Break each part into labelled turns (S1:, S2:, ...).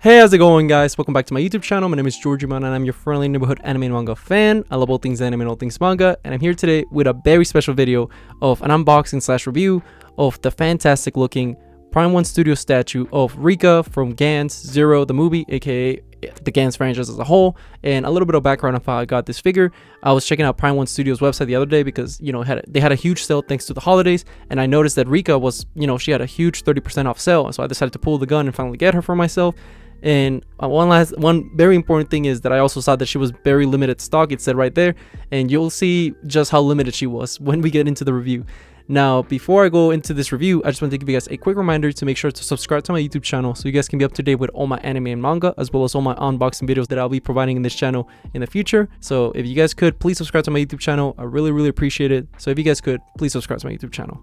S1: Hey, how's it going, guys? Welcome back to my YouTube channel. My name is Georgie Man, and I'm your friendly neighborhood anime and manga fan. I love all things anime and all things manga, and I'm here today with a very special video of an unboxing slash review of the fantastic looking Prime1Studio statue of Reika from Gantz Zero, the movie, aka the Gantz franchise as a whole. And a little bit of background of how I got this figure. I was checking out Prime1Studio's website the other day because, you know, they had a huge sale thanks to the holidays, and I noticed that Reika was, you know, she had a huge 30% off sale, so I decided to pull the gun and finally get her for myself. And one very important thing is that I also saw that she was very limited stock. It said right there, and you'll see just how limited she was when we get into the review. Now, before I go into this review, I just want to give you guys a quick reminder to make sure to subscribe to my YouTube channel so you guys can be up to date with all my anime and manga, as well as all my unboxing videos that I'll be providing in this channel in the future. So if you guys could, please subscribe to my YouTube channel. I really appreciate it. So if you guys could, please subscribe to my YouTube channel.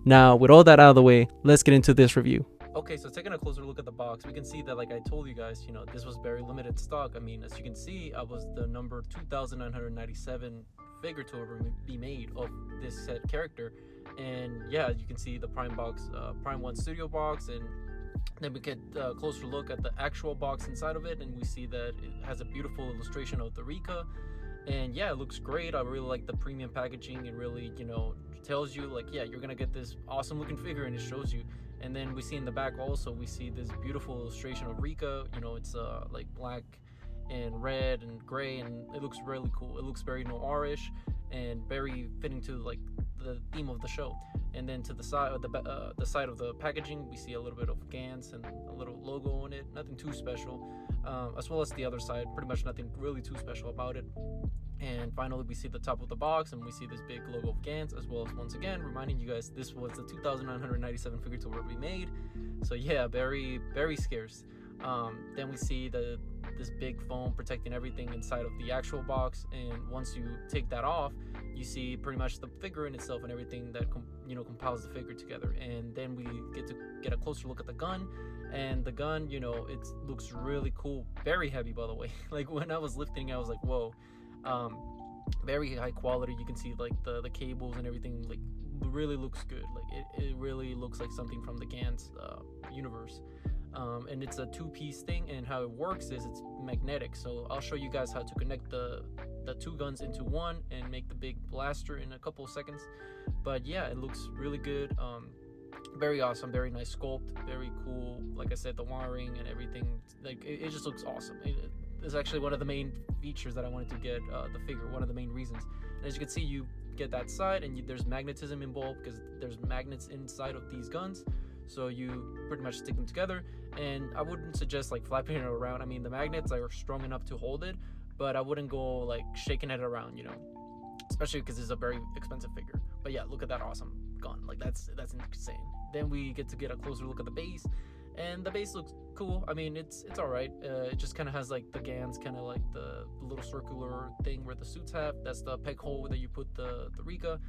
S1: Now, with all that out of the way, let's get into this review. Okay, so taking a closer look at the box, we can see that, like I told you guys, you know, this was very limited stock. I mean, as you can see, I was the number 2,997 figure to ever be made of this said character. And yeah, you can see the Prime1Studio box, and then we get a closer look at the actual box inside of it, and we see that it has a beautiful illustration of the Reika. And yeah, it looks great. I really like the premium packaging. It really, you know, tells you like, yeah, you're gonna get this awesome looking figure, and it shows you. And then we see in the back also, we see this beautiful illustration of Reika. You know, it's like black and red and gray, and it looks really cool. It looks very noirish and very fitting to like the theme of the show. And then to the side of the side of the packaging, we see a little bit of Gantz and a little logo on it. Nothing too special. As well as the other side, pretty much nothing really too special about it. And finally, we see the top of the box, and we see this big logo of Gantz, as well as, once again, reminding you guys this was the 2,997 figure to ever be made. So yeah, very scarce. Then we see this big foam protecting everything inside of the actual box, and once you take that off, you see pretty much the figure in itself and everything that compiles the figure together. And then we get a closer look at the gun, and the gun, you know, it looks really cool, very heavy, by the way. Like when I was lifting, I was like, whoa. Very high quality. You can see like the cables and everything, like really looks good. Like it really looks like something from the Gantz universe. And it's a two-piece thing, and how it works is it's magnetic. So I'll show you guys how to connect the two guns into one and make the big blaster in a couple of seconds. But yeah, it looks really good. Very awesome, very nice sculpt, very cool. Like I said, the wiring and everything, like it just looks awesome. It's actually one of the main features that I wanted to get the figure, one of the main reasons. And as you can see, you get that side, and there's magnetism involved because there's magnets inside of these guns. So you pretty much stick them together, and I wouldn't suggest like flapping it around. I mean, the magnets are strong enough to hold it, but I wouldn't go like shaking it around, you know, especially because it's a very expensive figure. But yeah, look at that awesome gun. Like that's insane. Then we get a closer look at the base, and the base looks cool. I mean, it's all right. It just kind of has like the Gantz, kind of like the little circular thing where the suits have. That's the peg hole that you put the Reika.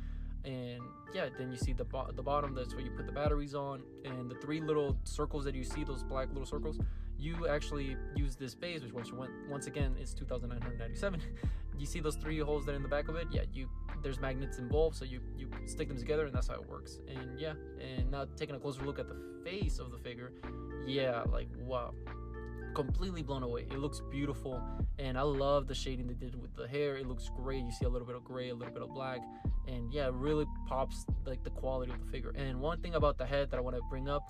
S1: And yeah, then you see the bottom, that's where you put the batteries on, and the three little circles that you see, those black little circles, you actually use this base, which once again is 2,997. You see those three holes that are in the back of it? Yeah, there's magnets involved, so you stick them together, and that's how it works. And yeah, and now taking a closer look at the face of the figure, yeah, like wow, completely blown away. It looks beautiful, and I love the shading they did with the hair. It looks great. You see a little bit of gray, a little bit of black, and yeah, it really pops like the quality of the figure. And one thing about the head that I want to bring up,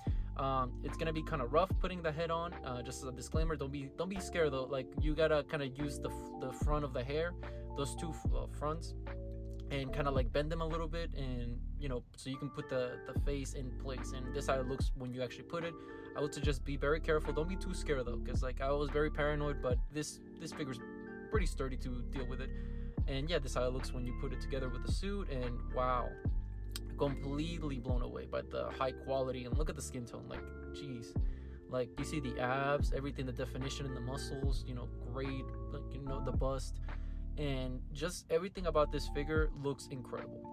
S1: it's gonna be kind of rough putting the head on. Just as a disclaimer, don't be scared though. Like you gotta kind of use the front of the hair, those two fronts, and kind of like bend them a little bit, and you know, so you can put the face in place. And this is how it looks when you actually put it. I would suggest be very careful. Don't be too scared though, because like I was very paranoid, but this figure's pretty sturdy to deal with it. And yeah, this is how it looks when you put it together with the suit, and wow, completely blown away by the high quality. And look at the skin tone, like geez, like you see the abs, everything, the definition in the muscles, you know, great, like, you know, the bust, and just everything about this figure looks incredible.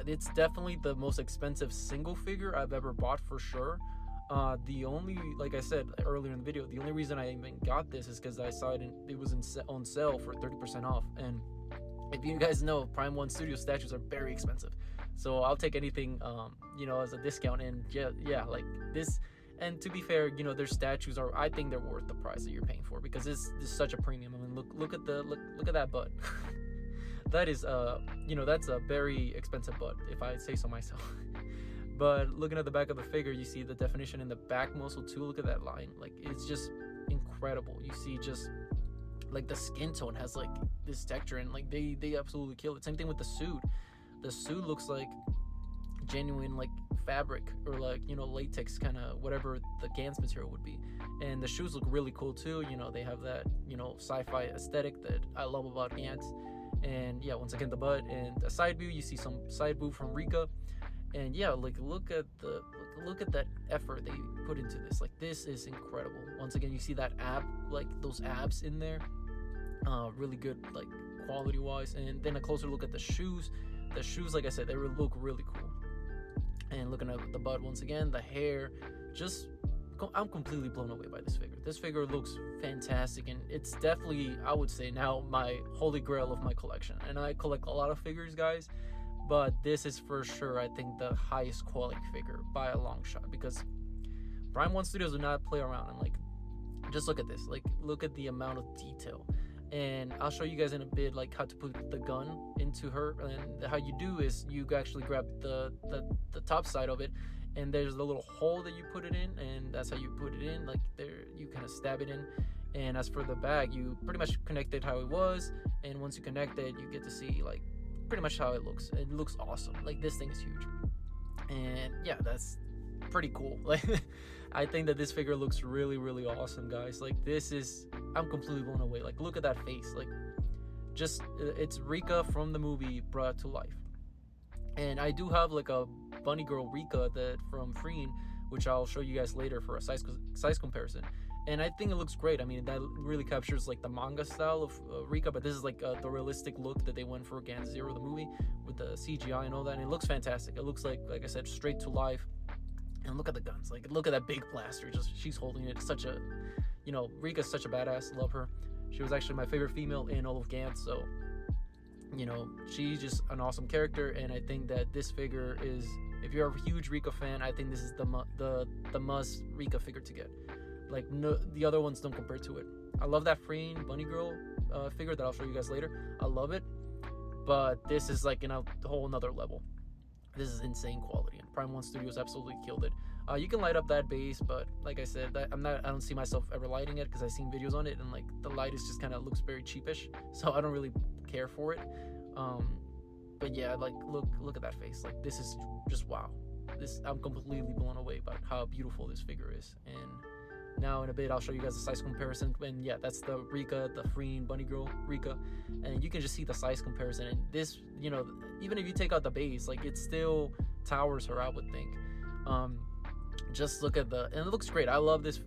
S1: It's definitely the most expensive single figure I've ever bought, for sure. The only, like I said earlier in the video, the only reason I even got this is because I saw it was on sale for 30% off. And if you guys know, Prime1Studio statues are very expensive, so I'll take anything, you know, as a discount. And yeah, like this and to be fair, you know, their statues are, I think they're worth the price that you're paying for, because this is such a premium. I mean, look at that butt. That is you know, that's a very expensive butt, if I say so myself. But looking at the back of the figure, you see the definition in the back muscle too. Look at that line. Like, it's just incredible. You see just like the skin tone has like this texture, and like they absolutely kill it. Same thing with the suit. The suit looks like genuine like fabric, or like, you know, latex, kind of whatever the Gantz material would be. And the shoes look really cool too. You know, they have that, you know, sci-fi aesthetic that I love about Gantz. And yeah, once again, the butt and a side view, you see some side boob from Reika. And yeah, like look at that effort they put into this. Like, this is incredible. Once again, you see that ab, like those abs in there, really good, like quality wise. And then a closer look at the shoes. The shoes, like I said, they look really cool. And looking at the butt once again, the hair, just I'm completely blown away by this figure. This figure looks fantastic, and it's definitely, I would say now, my holy grail of my collection. And I collect a lot of figures, guys, but this is for sure, I think, the highest quality figure by a long shot, because Prime1Studio do not play around. And like, just look at this, like look at the amount of detail. And I'll show you guys in a bit like how to put the gun into her. And how you do is you actually grab the top side of it, and there's the little hole that you put it in, and that's how you put it in. Like, there, you kind of stab it in. And as for the bag, you pretty much connect it how it was, and once you connect it, you get to see like pretty much how it looks. It looks awesome. Like, this thing is huge. And yeah, that's pretty cool. Like, I think that this figure looks really, really awesome, guys. Like, I'm completely blown away. Like, look at that face. Like, just, it's Reika from the movie brought to life. And I do have like a bunny girl Reika that from Freen, which I'll show you guys later for a size comparison. And I think it looks great. I mean, that really captures like the manga style of Reika, but this is like the realistic look that they went for Gantz Zero, the movie, with the CGI and all that. And it looks fantastic. It looks like I said, straight to life. And look at the guns. Like, look at that big blaster. Just, she's holding it. Such a, you know, Rika's such a badass. Love her. She was actually my favorite female in all of Gantz. So, you know, she's just an awesome character. And I think that this figure is, if you're a huge Reika fan, I think this is the must Reika figure to get. Like, no, the other ones don't compare to it. I love that Freen Bunny Girl figure that I'll show you guys later. I love it, but this is like in a whole nother level. This is insane quality, and Prime1Studio absolutely killed it. You can light up that base, but like I said, I don't see myself ever lighting it, because I've seen videos on it, and like the light is just kind of looks very cheapish, so I don't really care for it. But yeah, like look at that face. Like, this is just wow. I'm completely blown away by how beautiful this figure is. And now in a bit, I'll show you guys the size comparison. And yeah, that's the Reika, the Freen Bunny Girl Reika, and you can just see the size comparison. And this, you know, even if you take out the base, like, it still towers her, I would think. Just look at and it looks great. I love this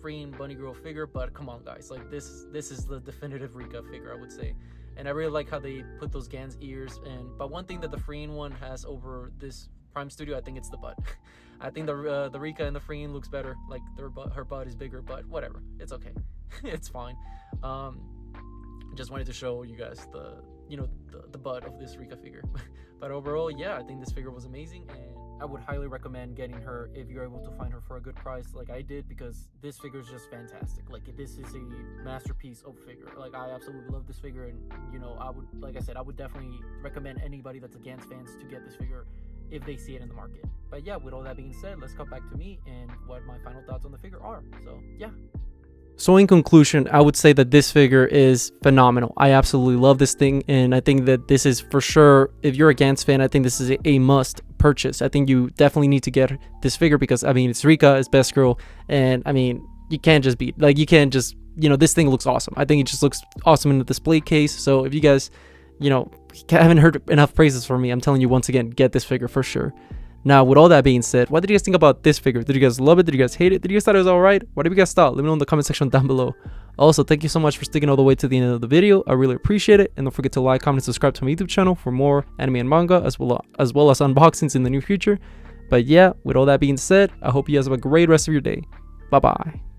S1: Freen Bunny Girl figure, but come on, guys, like this is the definitive Reika figure, I would say. And I really like how they put those Gantz ears. But one thing that the Freen one has over this Prime1Studio, I think it's the butt. I think the Reika and the Freen looks better. Like, her butt is bigger, but whatever, it's okay. It's fine. Just wanted to show you guys the butt of this Reika figure. But overall, yeah, I think this figure was amazing, and I would highly recommend getting her if you're able to find her for a good price, like I did, because this figure is just fantastic. Like, this is a masterpiece of figure. Like, I absolutely love this figure, and you know, I would, like I said, I would definitely recommend anybody that's a Gantz fans to get this figure if they see it in the market. But yeah, with all that being said, let's cut back to me and what my final thoughts on the figure are. So yeah. So in conclusion, I would say that this figure is phenomenal. I absolutely love this thing, and I think that this is for sure, if you're a Gantz fan, I think this is a must purchase. I think you definitely need to get this figure, because I mean, it's Reika, it's Best Girl, and I mean, you can't just beat, like, you can't just, you know, this thing looks awesome. I think it just looks awesome in the display case. So if you guys, you know, haven't heard enough praises from me, I'm telling you once again, get this figure for sure. Now, with all that being said, what did you guys think about this figure? Did you guys love it? Did you guys hate it? Did you guys thought it was alright? What did you guys thought? Let me know in the comment section down below. Also, thank you so much for sticking all the way to the end of the video. I really appreciate it. And don't forget to like, comment, and subscribe to my YouTube channel for more anime and manga, as well as unboxings in the near future. But yeah, with all that being said, I hope you guys have a great rest of your day. Bye-bye.